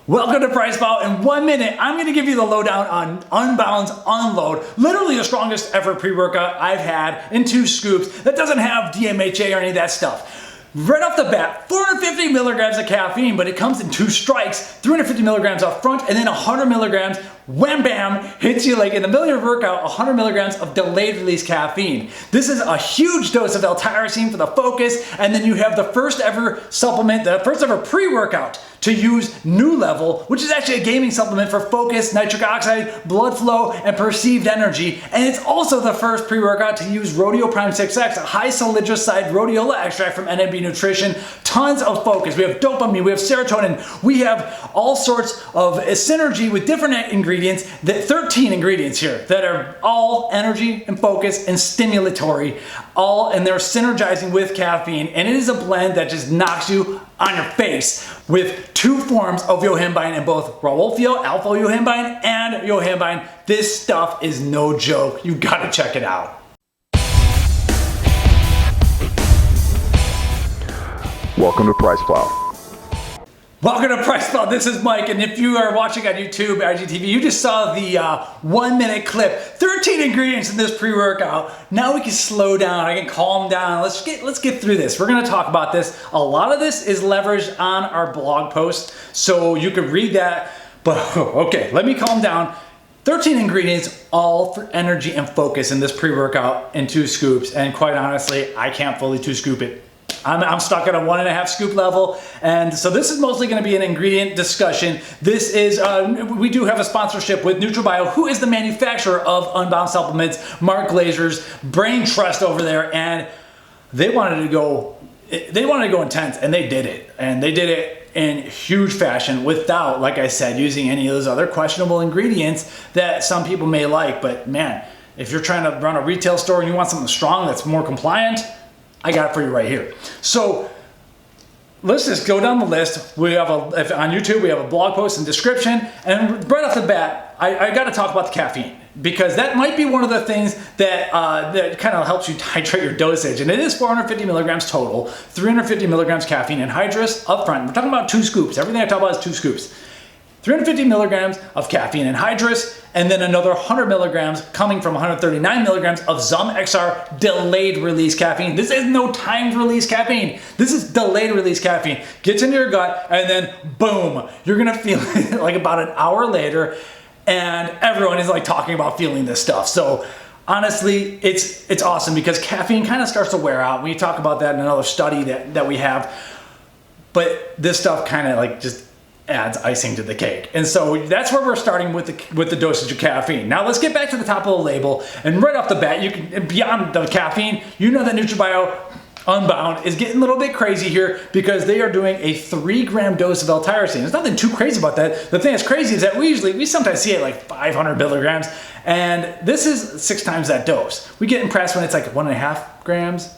Welcome to Price Bout. In 1 minute, I'm going to give you the lowdown on Unbound's Unload, literally the strongest ever pre-workout I've had in 2 scoops that doesn't have DMHA or any of that stuff. Right off the bat, 450 milligrams of caffeine, but it comes in 2 strikes, 350 milligrams up front, and then 100 milligrams, wham bam, hits you like in the middle of your workout, 100 milligrams of delayed release caffeine. This is a huge dose of L-tyrosine for the focus, and then you have the first ever supplement, the first ever pre-workout to use nooLVL, which is actually a gaming supplement for focus, nitric oxide, blood flow, and perceived energy. And it's also the first pre-workout to use RhodioPrime 6X, a high salidroside rhodiola extract from NNB Nutrition. Tons of focus. We have dopamine, we have serotonin, we have all sorts of synergy with different ingredients, 13 ingredients here that are all energy and focus and stimulatory, and they're synergizing with caffeine. And it is a blend that just knocks you on your face with 2 forms of yohimbine in both wolfio, alpha yohimbine, and yohimbine. This stuff is no joke. You gotta check it out. Welcome to Price Bout. Welcome to Price Bout. This is Mike, and if you are watching on YouTube, IGTV, you just saw the 1 minute clip. 13 ingredients in this pre-workout. Now we can slow down. I can calm down. Let's get through this. We're going to talk about this. A lot of this is leveraged on our blog post, so you can read that. But okay, let me calm down. 13 ingredients, all for energy and focus in this pre-workout in 2 scoops. And quite honestly, I can't fully 2 scoop it. I'm stuck at a 1.5 scoop level, and so this is mostly going to be an ingredient discussion. This is, we do have a sponsorship with NuLVL, who is the manufacturer of Unbound supplements, Mark Glazer's brain trust over there, and they wanted to go intense, and they did it, in huge fashion without, like I said, using any of those other questionable ingredients that some people may like. But man, if you're trying to run a retail store and you want something strong that's more compliant, I got it for you right here. So let's just go down the list. We have on YouTube, we have a blog post and description. And right off the bat, I got to talk about the caffeine, because that might be one of the things that kind of helps you titrate your dosage. And it is 450 milligrams total, 350 milligrams caffeine anhydrous up front. We're talking about 2 scoops. Everything I talk about is 2 scoops. 350 milligrams of caffeine anhydrous, and then another 100 milligrams coming from 139 milligrams of Zum XR delayed release caffeine. This is no timed release caffeine. This is delayed release caffeine. Gets into your gut, and then boom, you're gonna feel it like about an hour later, and everyone is like talking about feeling this stuff. So honestly, it's awesome, because caffeine kind of starts to wear out. We talk about that in another study that we have, but this stuff kind of like just adds icing to the cake. And so that's where we're starting with the dosage of caffeine. Now let's get back to the top of the label, and right off the bat, you can, beyond the caffeine, you know that NuLVL Unbound is getting a little bit crazy here, because they are doing a 3-gram dose of L-tyrosine. There's nothing too crazy about that. The thing that's crazy is that we sometimes see it like 500 milligrams, and this is 6 times that dose. We get impressed when it's like 1.5 grams,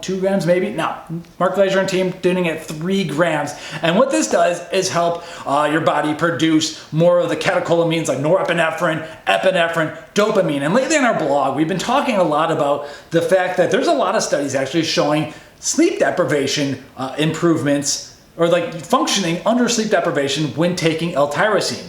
2 grams maybe. No, Mark Glazer and team doing it 3 grams. And what this does is help your body produce more of the catecholamines like norepinephrine, epinephrine, dopamine. And lately on our blog, we've been talking a lot about the fact that there's a lot of studies actually showing sleep deprivation improvements, or like functioning under sleep deprivation when taking L-tyrosine.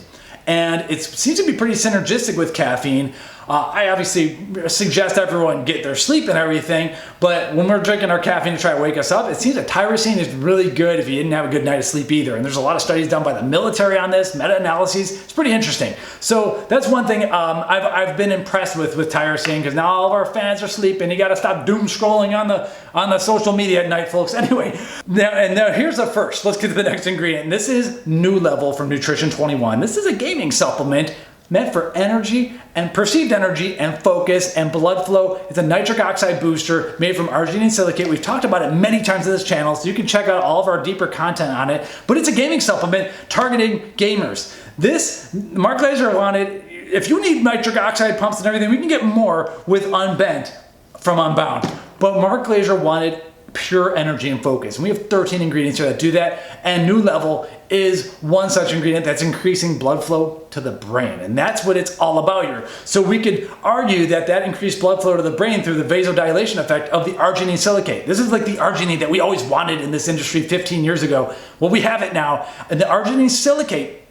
And it seems to be pretty synergistic with caffeine. I obviously suggest everyone get their sleep and everything, but when we're drinking our caffeine to try to wake us up, it seems that tyrosine is really good if you didn't have a good night of sleep either. And there's a lot of studies done by the military on this, meta-analyses. It's pretty interesting. So that's one thing I've been impressed with tyrosine, because now all of our fans are sleeping. You got to stop doom scrolling on the social media at night, folks. Anyway, now here's the first. Let's get to the next ingredient. And this is nooLVL from Nutrition 21. This is a gaming supplement meant for energy and perceived energy and focus and blood flow. It's a nitric oxide booster made from arginine silicate. We've talked about it many times on this channel, so you can check out all of our deeper content on it. But it's a gaming supplement targeting gamers. This, Mark Glazer wanted, if you need nitric oxide pumps and everything, we can get more with Unbent from Unbound. But Mark Glazer wanted pure energy and focus. And we have 13 ingredients here that do that, and nooLVL is one such ingredient that's increasing blood flow to the brain. And that's what it's all about here. So we could argue that increased blood flow to the brain through the vasodilation effect of the arginine silicate. This is like the arginine that we always wanted in this industry 15 years ago. Well, we have it now. And the arginine silicate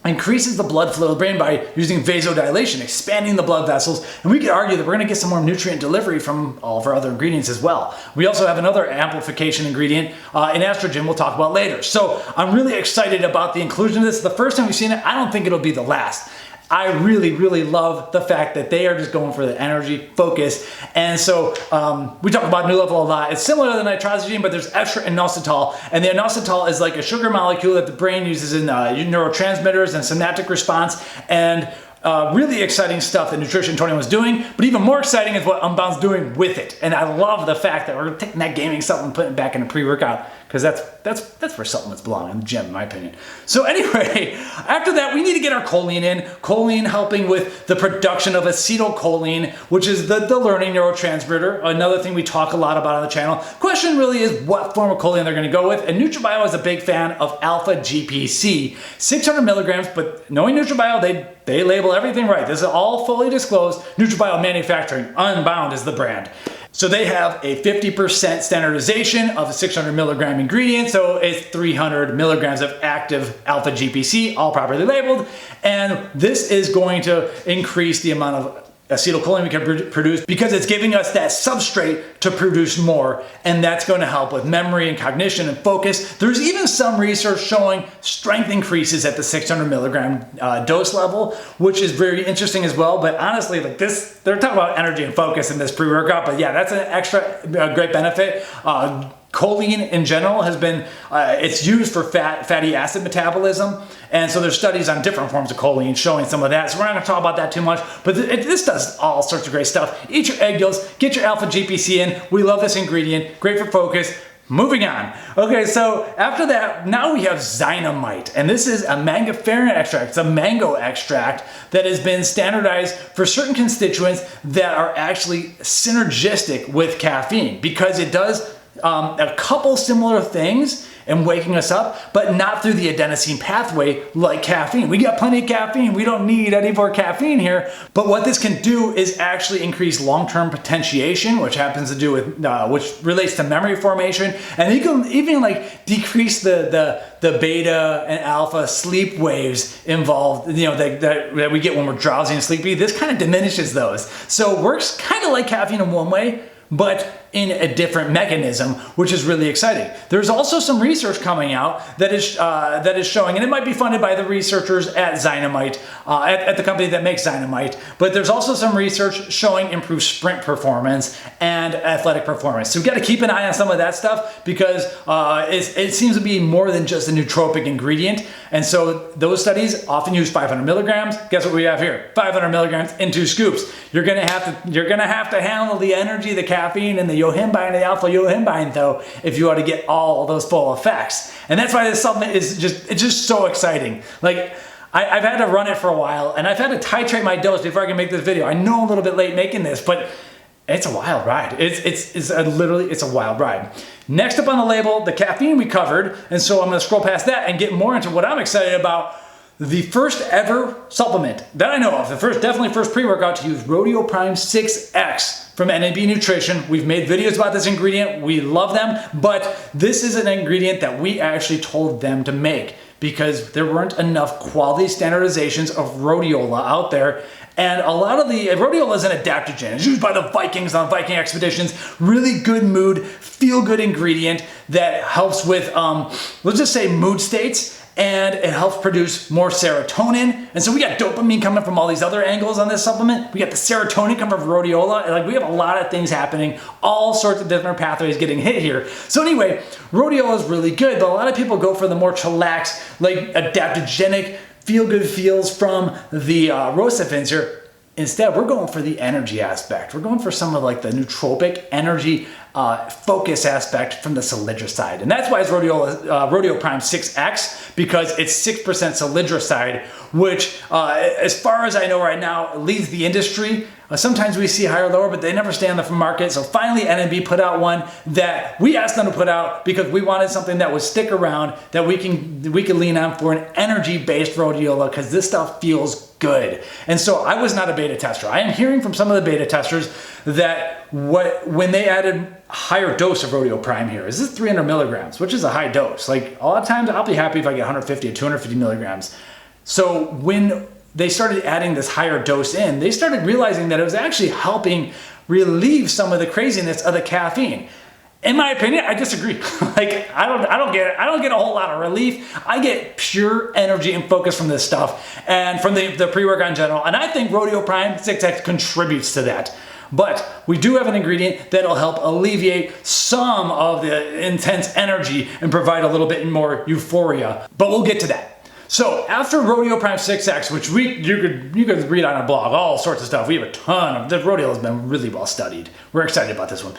increases the blood flow to the brain by using vasodilation, expanding the blood vessels. And we could argue that we're going to get some more nutrient delivery from all of our other ingredients as well. We also have another amplification ingredient in estrogen we'll talk about later. So I'm really excited about the inclusion of this. The first time we've seen it, I don't think it'll be the last. I really, really love the fact that they are just going for the energy focus. And so we talk about nooLVL a lot. It's similar to the nitrazogene, but there's extra inositol. And the inositol is like a sugar molecule that the brain uses in neurotransmitters and synaptic response. And really exciting stuff that Nutrition 21 is doing, but even more exciting is what Unbound's doing with it. And I love the fact that we're taking that gaming supplement and putting it back in a pre-workout, because that's where supplements belong in the gym, in my opinion. So anyway, after that, we need to get our choline in. Choline helping with the production of acetylcholine, which is the learning neurotransmitter. Another thing we talk a lot about on the channel. Question really is what form of choline they're going to go with. And NutraBio is a big fan of alpha GPC, 600 milligrams, but knowing NutraBio, they label everything right. This is all fully disclosed. NutraBio Manufacturing, Unbound is the brand. So they have a 50% standardization of a 600 milligram ingredient. So it's 300 milligrams of active alpha GPC, all properly labeled. And this is going to increase the amount of acetylcholine we can produce because it's giving us that substrate to produce more, and that's going to help with memory and cognition and focus. There's even some research showing strength increases at the 600 milligram dose level, which is very interesting as well. But honestly, like this, they're talking about energy and focus in this pre-workout, but yeah, that's an extra great benefit. Choline in general has been, it's used for fatty acid metabolism. And so there's studies on different forms of choline showing some of that. So we're not gonna talk about that too much, but this does all sorts of great stuff. Eat your egg yolks, get your alpha GPC in. We love this ingredient, great for focus. Moving on. Okay, so after that, now we have Zynamite, and this is a mangiferanin extract. It's a mango extract that has been standardized for certain constituents that are actually synergistic with caffeine, because it does a couple similar things in waking us up, but not through the adenosine pathway like caffeine. We got plenty of caffeine. We don't need any more caffeine here. But what this can do is actually increase long-term potentiation, which happens to do with, which relates to memory formation. And you can even like decrease the beta and alpha sleep waves involved, that we get when we're drowsy and sleepy. This kind of diminishes those. So it works kind of like caffeine in one way, but in a different mechanism, which is really exciting. There's also some research coming out that is showing, and it might be funded by the researchers at Zynamite, at the company that makes Zynamite, but there's also some research showing improved sprint performance and athletic performance. So we've got to keep an eye on some of that stuff, because it seems to be more than just a nootropic ingredient. And so those studies often use 500 milligrams. Guess what we have here? 500 milligrams in 2 scoops. You're gonna have to handle the energy, the caffeine, and the yohimbine and the alpha yohimbine though, if you want to get all those full effects. And that's why this supplement is just so exciting. Like I've had to run it for a while, and I've had to titrate my dose before I can make this video. I know I'm a little bit late making this, but it's a wild ride. It's a wild ride. Next up on the label, the caffeine we covered, and so I'm gonna scroll past that and get more into what I'm excited about. The first ever supplement that I know of, definitely first pre-workout to use RhodioPrime 6X from NNB Nutrition. We've made videos about this ingredient. We love them, but this is an ingredient that we actually told them to make because there weren't enough quality standardizations of rhodiola out there. And a lot of the rhodiola is an adaptogen. It's used by the Vikings on Viking expeditions. Really good mood, feel good ingredient that helps with, let's just say, mood states. And it helps produce more serotonin. And so we got dopamine coming from all these other angles on this supplement. We got the serotonin coming from rhodiola. And like we have a lot of things happening, all sorts of different pathways getting hit here. So anyway, rhodiola is really good, but a lot of people go for the more chillax, like adaptogenic, feel-good feels from the rosifins here. Instead, we're going for the energy aspect. We're going for some of like the nootropic energy focus aspect from the salidroside. And that's why it's RhodioPrime 6X, because it's 6% salidroside, which as far as I know right now, leads the industry. Sometimes we see higher or lower, but they never stay on the market. So finally, NNB put out one that we asked them to put out because we wanted something that would stick around, that we can lean on for an energy-based rhodiola, because this stuff feels good. And so I was not a beta tester. I am hearing from some of the beta testers that when they added a higher dose of RhodioPrime here, this is 300 milligrams, which is a high dose. Like a lot of times I'll be happy if I get 150 or 250 milligrams. So when they started adding this higher dose in, they started realizing that it was actually helping relieve some of the craziness of the caffeine. In my opinion, I disagree. Like, I don't get a whole lot of relief. I get pure energy and focus from this stuff and from the pre-workout in general. And I think RhodioPrime 6X contributes to that. But we do have an ingredient that'll help alleviate some of the intense energy and provide a little bit more euphoria. But we'll get to that. So after RhodioPrime 6X, which you could read on a blog, all sorts of stuff. We have a ton of, the Rhodio has been really well studied. We're excited about this one.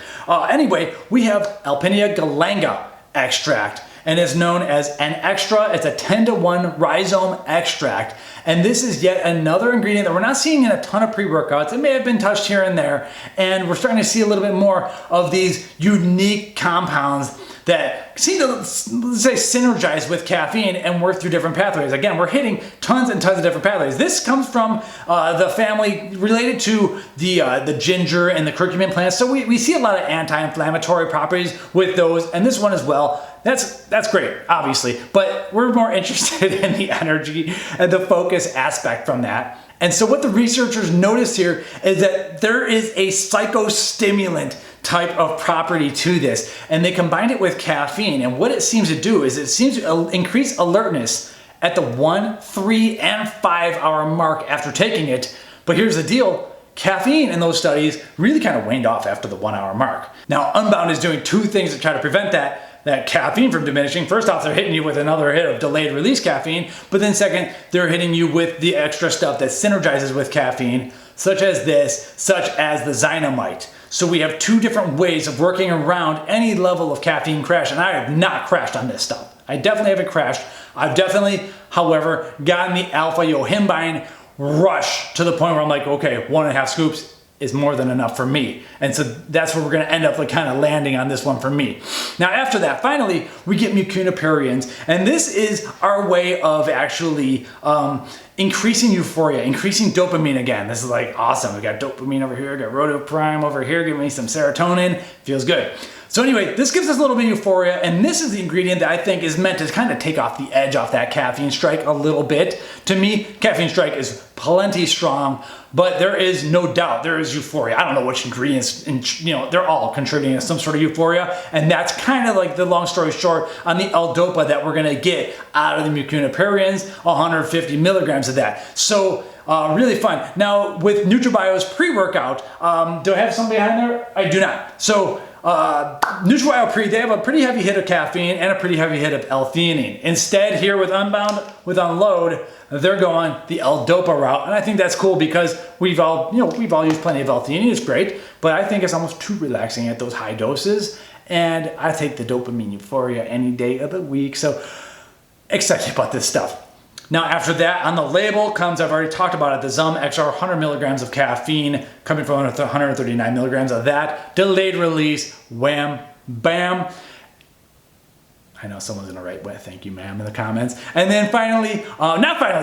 Anyway, we have Alpinia galanga extract, and it's known as an extra. It's a 10-to-1 rhizome extract. And this is yet another ingredient that we're not seeing in a ton of pre-workouts. It may have been touched here and there, and we're starting to see a little bit more of these unique compounds that seem to, let's say, synergize with caffeine and work through different pathways. Again, we're hitting tons and tons of different pathways. This comes from the family related to the ginger and the curcumin plants. So we see a lot of anti-inflammatory properties with those, and this one as well. That's great, obviously, but we're more interested in the energy and the focus aspect from that. And so what the researchers noticed here is that there is a psychostimulant type of property to this, and they combined it with caffeine. And what it seems to do is it seems to increase alertness at the 1, 3, and 5 hour mark after taking it. But here's the deal. Caffeine in those studies really kind of waned off after the 1 hour mark. Now, Unbound is doing two things to try to prevent that caffeine from diminishing. First off, they're hitting you with another hit of delayed release caffeine, but then second, they're hitting you with the extra stuff that synergizes with caffeine, such as this, such as the Zynamite. So we have two different ways of working around any level of caffeine crash, and I have not crashed on this stuff. I definitely haven't crashed. I've definitely, however, gotten the alpha yohimbine rush to the point where I'm like, okay, 1.5 scoops is more than enough for me. And so that's where we're gonna end up like kind of landing on this one for me. Now after that, finally, we get mucunapurians. And this is our way of actually increasing euphoria, increasing dopamine again. This is like awesome. We got dopamine over here, got RhodioPrime over here, giving me some serotonin, feels good. So anyway, this gives us a little bit of euphoria, and this is the ingredient that I think is meant to kind of take off the edge off that caffeine strike a little bit. To me, caffeine strike is plenty strong, but there is no doubt there is euphoria. I don't know which ingredients, they're all contributing to some sort of euphoria, and that's kind of like the long story short on the L-Dopa that we're gonna get out of the mucunapurians, 150 milligrams of that. So really fun. Now with NutraBio's pre-workout, do I have something behind there? I do not. So NutraBio Pre, they have a pretty heavy hit of caffeine and a pretty heavy hit of L-theanine. Instead, here with Unbound, with Unload, they're going the L-Dopa route, and I think that's cool because we've all used plenty of L-theanine. It's great, but I think it's almost too relaxing at those high doses, and I take the dopamine euphoria any day of the week. So excited about this stuff. Now after that, on the label comes, I've already talked about it, the Zum XR 100 milligrams of caffeine coming from 139 milligrams of that. Delayed release, wham, bam. I know someone's gonna write, well, thank you, ma'am, in the comments. And then finally,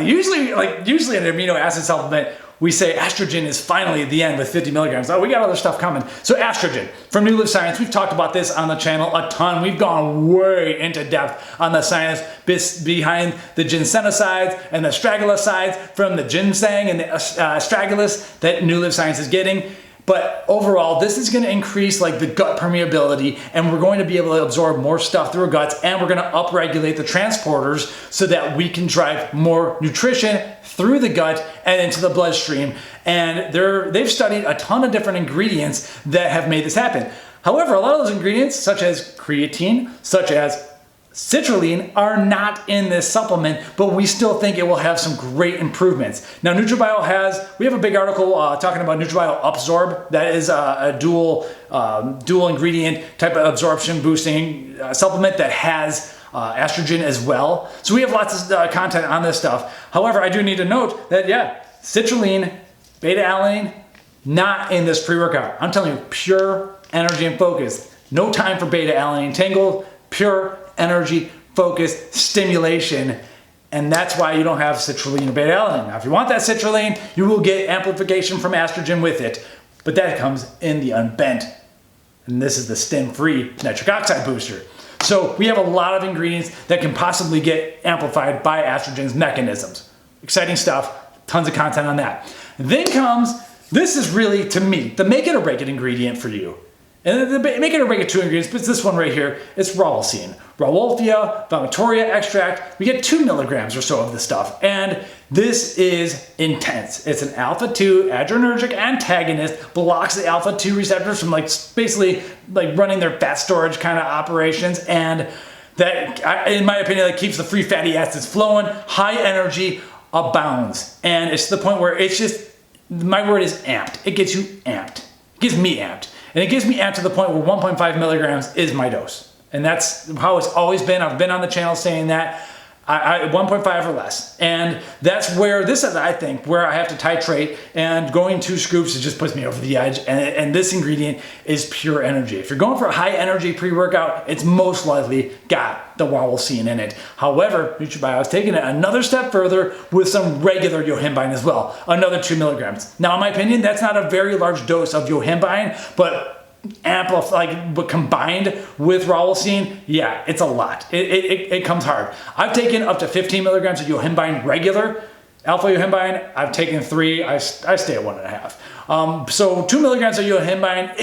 usually an amino acid supplement, we say estrogen is finally at the end with 50 milligrams. Oh, we got other stuff coming. So estrogen, from nooLVL Science, we've talked about this on the channel a ton. We've gone way into depth on the science behind the ginsenosides and the astragalosides from the ginseng and the astragalus that nooLVL Science is getting. But overall, this is gonna increase like the gut permeability, and we're going to be able to absorb more stuff through our guts, and we're gonna upregulate the transporters so that we can drive more nutrition through the gut and into the bloodstream. And they've studied a ton of different ingredients that have made this happen. However, a lot of those ingredients, such as creatine, such as citrulline, are not in this supplement, but we still think it will have some great improvements. Now NutraBio we have a big article talking about NutraBio Absorb. That is a dual ingredient type of absorption boosting supplement that has estrogen as well. So we have lots of content on this stuff. However, I do need to note that, yeah, citrulline, beta-alanine, not in this pre-workout. I'm telling you, pure energy and focus. No time for beta-alanine tangle, pure energy, focus, stimulation, and that's why you don't have citrulline or beta-alanine. Now, if you want that citrulline, you will get amplification from estrogen with it, but that comes in the unbent, and this is the stim-free nitric oxide booster. So we have a lot of ingredients that can possibly get amplified by estrogen's mechanisms. exciting stuff, tons of content on that. Then comes, this is really, to me, the make it or break it ingredient for you. And the make it or break it 2 ingredients, but it's this one right here. It's rhodiosin. Rhodiophia, Vomitoria extract. We get 2 milligrams or so of this stuff. And this is intense. It's an alpha-2 adrenergic antagonist, blocks the alpha-2 receptors from basically running their fat storage kind of operations. And that, in my opinion, that keeps the free fatty acids flowing. High energy abounds. And it's to the point where it's just, my word is amped. It gets you amped. It gets me amped. And it gets me amped to the point where 1.5 milligrams is my dose. And that's how it's always been. I've been on the channel saying that. 1.5 or less. And that's where this is, I think, where I have to titrate, and going 2 scoops, it just puts me over the edge. And this ingredient is pure energy. If you're going for a high energy pre-workout, it's most likely got the rhodiosin in it. However, NutriBio is taking it another step further with some regular yohimbine as well, another 2 milligrams. Now, in my opinion, that's not a very large dose of yohimbine, but but combined with rhodiosin, yeah, it's a lot. It comes hard. I've taken up to 15 milligrams of yohimbine regular, alpha yohimbine. I've taken 3. I stay at 1.5. So 2 milligrams of yohimbine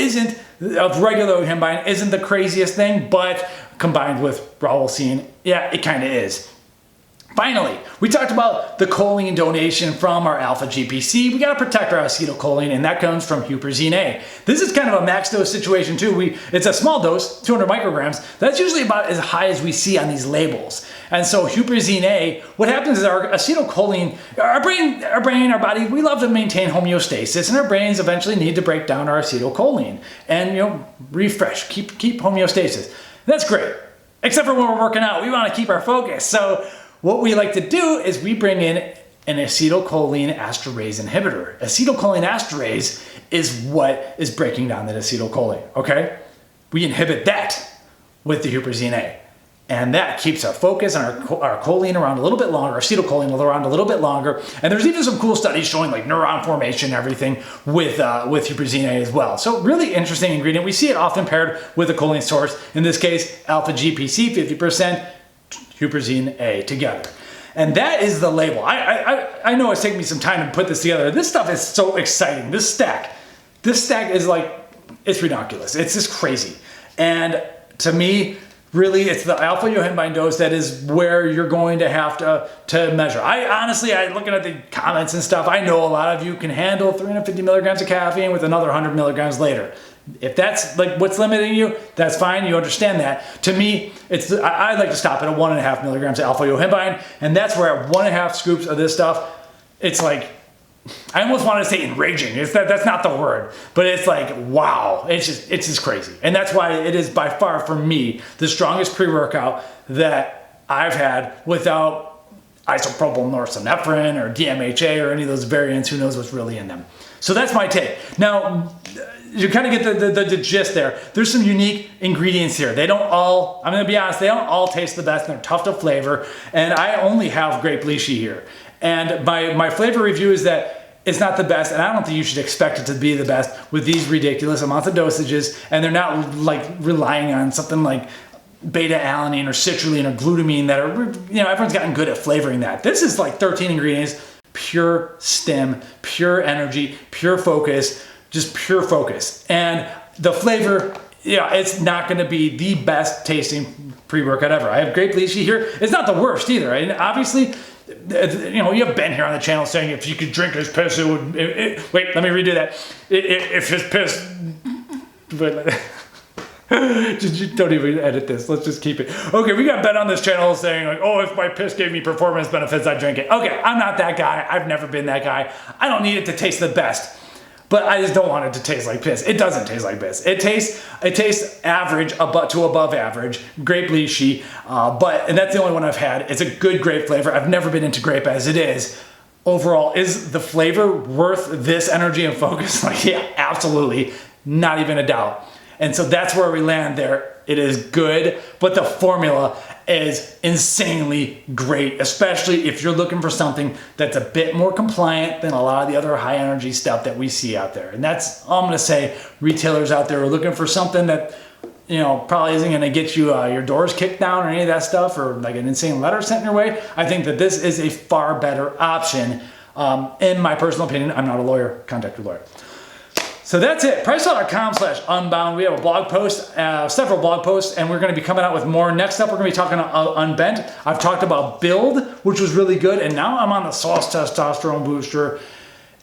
of regular yohimbine isn't the craziest thing, but combined with rhodiosin, yeah, it kind of is. Finally, we talked about the choline donation from our alpha GPC. We got to protect our acetylcholine, and that comes from huperzine A. This is kind of a max dose situation too. It's a small dose, 200 micrograms. That's usually about as high as we see on these labels. And so huperzine A, what happens is our acetylcholine, our brain, our body, we love to maintain homeostasis, and our brains eventually need to break down our acetylcholine and refresh, keep homeostasis. That's great, except for when we're working out. We want to keep our focus. So what we like to do is we bring in an acetylcholine esterase inhibitor. Acetylcholine esterase is what is breaking down that acetylcholine, okay? We inhibit that with the huperzine A. And that keeps our focus and our choline around a little bit longer, our acetylcholine around a little bit longer. And there's even some cool studies showing neuron formation and everything with huperzine A as well. So really interesting ingredient. We see it often paired with a choline source. In this case, alpha GPC, 50%, huperzine A together. And that is the label. I know it's taken me some time to put this together. This stuff is so exciting. This stack is it's ridiculous. It's just crazy. And to me, really, it's the alpha yohimbine dose that is where you're going to have to measure. Looking at the comments and stuff, I know a lot of you can handle 350 milligrams of caffeine with another 100 milligrams later. If that's what's limiting you, that's fine. You understand that. To me, I like to stop at 1.5 milligrams of alpha yohimbine, and that's where at 1.5 scoops of this stuff, it's I almost want to say enraging. That's not the word, but it's wow. It's just crazy, and that's why it is by far for me the strongest pre-workout that I've had without isopropyl norepinephrine or DMHA or any of those variants. Who knows what's really in them? So that's my take. Now, you kind of get the gist there. There's some unique ingredients here. They don't all, I'm gonna be honest, they don't all taste the best. They're tough to flavor. And I only have grape lychee here. And my flavor review is that it's not the best, and I don't think you should expect it to be the best with these ridiculous amounts of dosages, and they're not relying on something like beta-alanine or citrulline or glutamine that are, everyone's gotten good at flavoring that. This is 13 ingredients, pure stim, pure energy, pure focus, just pure focus. And the flavor, it's not gonna be the best tasting pre-workout ever. I have grape lychee here. It's not the worst either. And obviously, you have Ben here on the channel saying if you could drink his piss, it would, wait, let me redo that. If his piss, don't even edit this. Let's just keep it. Okay, we got Ben on this channel saying if my piss gave me performance benefits, I'd drink it. Okay, I'm not that guy. I've never been that guy. I don't need it to taste the best. But I just don't want it to taste like piss. It doesn't taste like piss. It tastes average to above average, grape lychee, and that's the only one I've had. It's a good grape flavor. I've never been into grape as it is. Overall, is the flavor worth this energy and focus? Yeah, absolutely. Not even a doubt. And so that's where we land there. It is good, but the formula is insanely great, especially if you're looking for something that's a bit more compliant than a lot of the other high energy stuff that we see out there. And that's all I'm gonna say. Retailers out there are looking for something that probably isn't going to get you your doors kicked down or any of that stuff, or like an insane letter sent your way. I think that this is a far better option. In my personal opinion, I'm not a lawyer. Contact your lawyer. So that's it. PriceFlow.com/unbound. We have a blog post, several blog posts, and we're going to be coming out with more. Next up, we're going to be talking about Unbent. I've talked about Build, which was really good, and now I'm on the Sauce Testosterone Booster.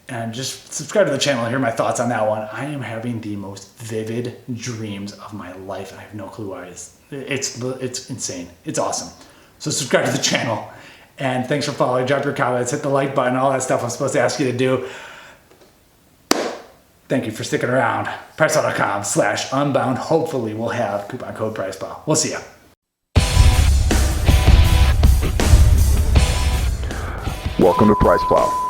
And just subscribe to the channel and hear my thoughts on that one. I am having the most vivid dreams of my life. I have no clue why. It's insane. It's awesome. So subscribe to the channel. And thanks for following. Drop your comments, hit the like button, all that stuff I'm supposed to ask you to do. Thank you for sticking around. PriceFlow.com/unbound. Hopefully we'll have coupon code PriceFlow. We'll see ya. Welcome to PriceFlow.